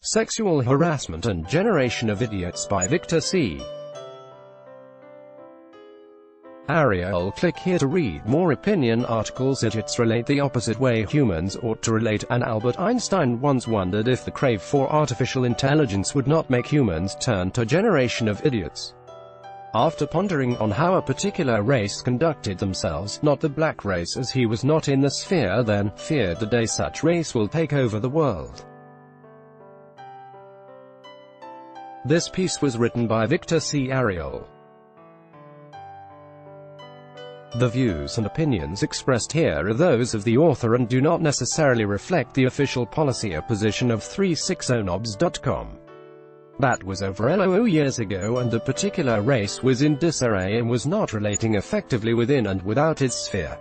Sexual Harassment and Generation of Idiots by Victor C. Ariel. Click here to read more opinion articles. Idiots relate the opposite way humans ought to relate, and Albert Einstein once wondered if the crave for artificial intelligence would not make humans turn to a generation of idiots. After pondering on how a particular race conducted themselves, not the black race as he was not in the sphere then, feared the day such race will take over the world. This piece was written by Victor C. Ariel. The views and opinions expressed here are those of the author and do not necessarily reflect the official policy or position of 360knobs.com. That was over 11 years ago, and a particular race was in disarray and was not relating effectively within and without its sphere.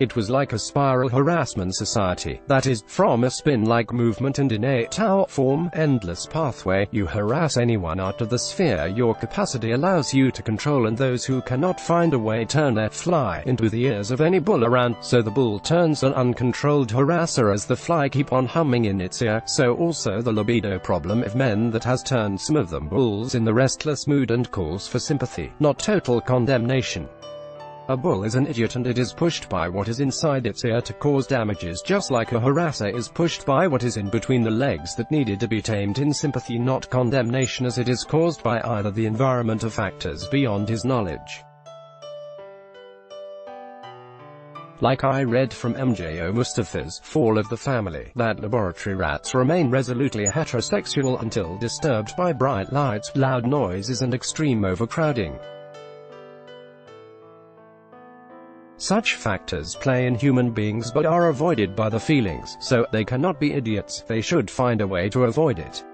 It was like a spiral harassment society, that is, from a spin-like movement and in a tau-form, endless pathway, you harass anyone out of the sphere your capacity allows you to control, and those who cannot find a way turn their fly into the ears of any bull around, so the bull turns an uncontrolled harasser as the fly keep on humming in its ear, so also the libido problem of men that has turned some of them bulls in the restless mood and calls for sympathy, not total condemnation. A bull is an idiot, and it is pushed by what is inside its ear to cause damages, just like a harasser is pushed by what is in between the legs that needed to be tamed in sympathy, not condemnation, as it is caused by either the environment or factors beyond his knowledge. Like I read from M.J.O. Mustafa's Fall of the Family, that laboratory rats remain resolutely heterosexual until disturbed by bright lights, loud noises and extreme overcrowding. Such factors play in human beings but are avoided by the feelings, so they cannot be idiots, they should find a way to avoid it.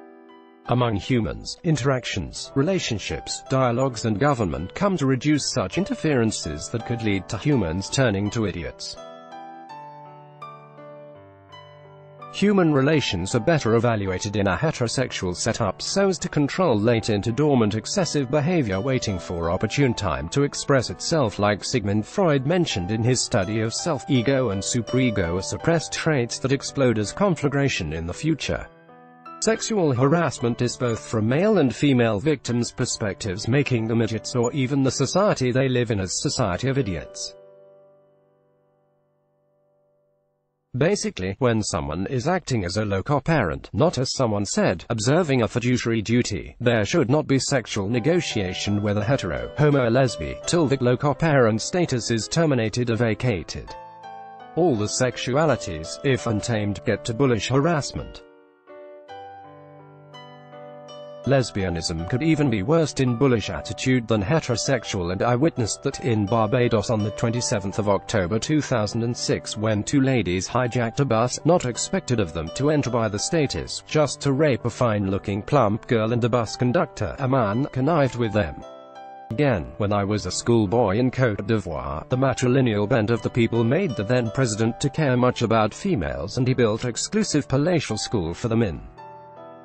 Among humans, interactions, relationships, dialogues and government come to reduce such interferences that could lead to humans turning to idiots. Human relations are better evaluated in a heterosexual setup so as to control latent or dormant excessive behavior waiting for opportune time to express itself, like Sigmund Freud mentioned in his study of self, ego and superego are suppressed traits that explode as conflagration in the future. Sexual harassment is both from male and female victims' perspectives, making them idiots, or even the society they live in as society of idiots. Basically, when someone is acting as a loco parent, not as someone said, observing a fiduciary duty, there should not be sexual negotiation whether hetero, homo or lesbi, till the loco parent status is terminated or vacated. All the sexualities, if untamed, get to bullish harassment. Lesbianism could even be worse in bullish attitude than heterosexual, and I witnessed that in Barbados on the 27th of October 2006 when two ladies hijacked a bus, not expected of them to enter by the status, just to rape a fine-looking plump girl, and the bus conductor, a man, connived with them. Again, when I was a schoolboy in Côte d'Ivoire, the matrilineal bent of the people made the then president to care much about females, and he built exclusive palatial school for them in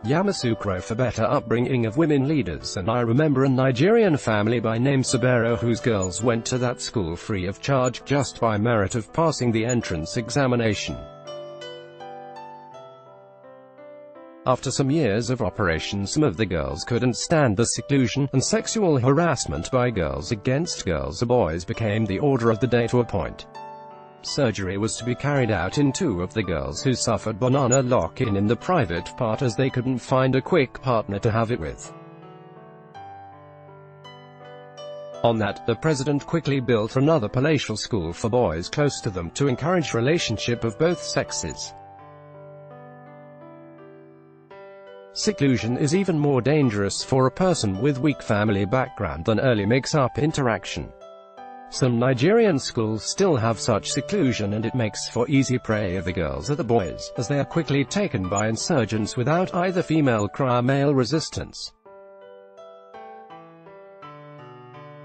Yamoussoukro for better upbringing of women leaders, and I remember a Nigerian family by name Sabero whose girls went to that school free of charge, just by merit of passing the entrance examination. After some years of operation, some of the girls couldn't stand the seclusion, and sexual harassment by girls against girls or boys became the order of the day to a point. Surgery was to be carried out in two of the girls who suffered banana lock-in in the private part, as they couldn't find a quick partner to have it with. On that, the president quickly built another palatial school for boys close to them to encourage relationship of both sexes. Seclusion is even more dangerous for a person with weak family background than early mix-up interaction. Some Nigerian schools still have such seclusion, and it makes for easy prey of the girls or the boys, as they are quickly taken by insurgents without either female cry or male resistance.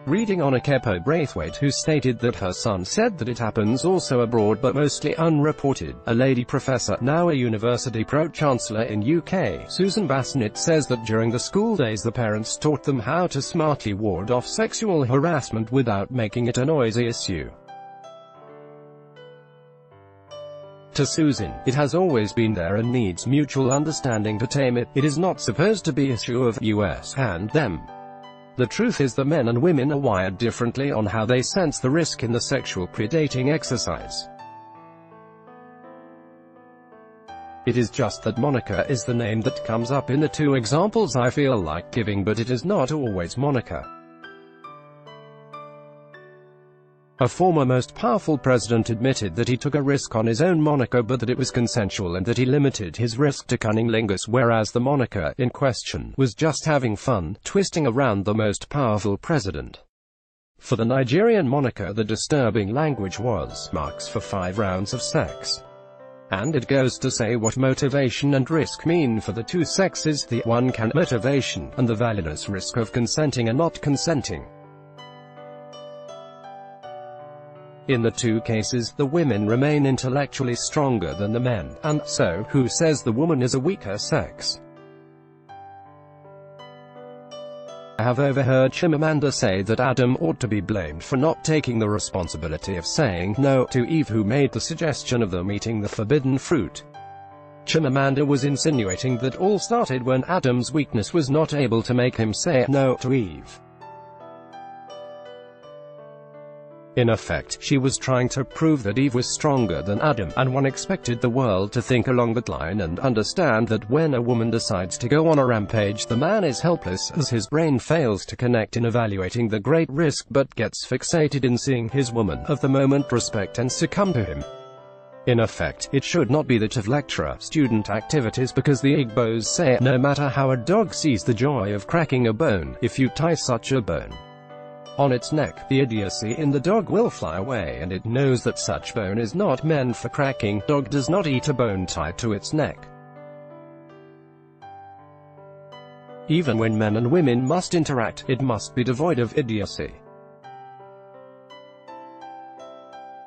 Reading on Akepo Braithwaite, who stated that her son said that it happens also abroad but mostly unreported. A lady professor, now a university pro-chancellor in UK, Susan Bassnett, says that during the school days the parents taught them how to smartly ward off sexual harassment without making it a noisy issue. To Susan, it has always been there and needs mutual understanding to tame it. It is not supposed to be an issue of us and them. The truth is that men and women are wired differently on how they sense the risk in the sexual predating exercise. It is just that Monica is the name that comes up in the two examples I feel like giving, but it is not always Monica. A former most powerful president admitted that he took a risk on his own moniker but that it was consensual and that he limited his risk to cunnilingus, whereas the moniker in question was just having fun, twisting around the most powerful president. For the Nigerian moniker, the disturbing language was marks for 5 rounds of sex. And it goes to say what motivation and risk mean for the two sexes, the one can motivation, and the valueless risk of consenting and not consenting. In the two cases, the women remain intellectually stronger than the men, and so, who says the woman is a weaker sex? I have overheard Chimamanda say that Adam ought to be blamed for not taking the responsibility of saying no to Eve, who made the suggestion of them eating the forbidden fruit. Chimamanda was insinuating that all started when Adam's weakness was not able to make him say no to Eve. In effect, she was trying to prove that Eve was stronger than Adam, and one expected the world to think along that line and understand that when a woman decides to go on a rampage, the man is helpless, as his brain fails to connect in evaluating the great risk but gets fixated in seeing his woman of the moment respect and succumb to him. In effect, it should not be that of lecturer-student activities, because the Igbos say, no matter how a dog sees the joy of cracking a bone, if you tie such a bone on its neck, the idiocy in the dog will fly away, and it knows that such bone is not meant for cracking. Dog does not eat a bone tied to its neck. Even when men and women must interact, it must be devoid of idiocy.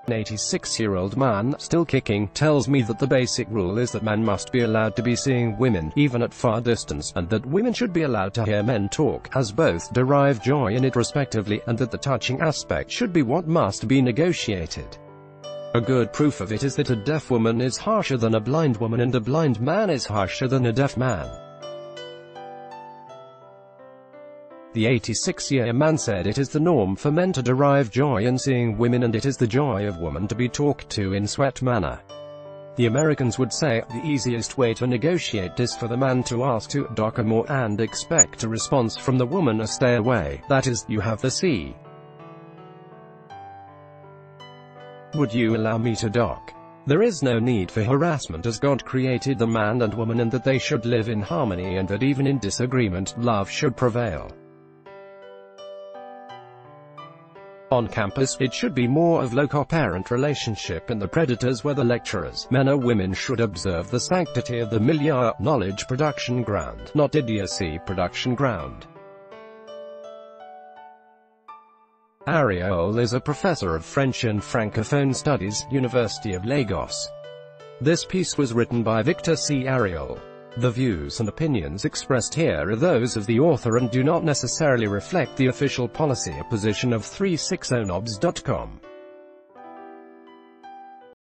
An 86-year-old man, still kicking, tells me that the basic rule is that man must be allowed to be seeing women, even at far distance, and that women should be allowed to hear men talk, as both derive joy in it respectively, and that the touching aspect should be what must be negotiated. A good proof of it is that a deaf woman is harsher than a blind woman, and a blind man is harsher than a deaf man. The 86-year man said it is the norm for men to derive joy in seeing women, and it is the joy of women to be talked to in sweat manner. The Americans would say, the easiest way to negotiate is for the man to ask to dock more and expect a response from the woman a stay away, that is, you have the sea. Would you allow me to dock? There is no need for harassment, as God created the man and woman, and that they should live in harmony, and that even in disagreement, love should prevail. On campus, it should be more of loco-parent relationship, and the predators, whether lecturers, men or women, should observe the sanctity of the milieu, knowledge production ground, not idiocy production ground. Ariol is a professor of French and Francophone Studies, University of Lagos. This piece was written by Victor C. Ariol. The views and opinions expressed here are those of the author and do not necessarily reflect the official policy or position of 360knobs.com.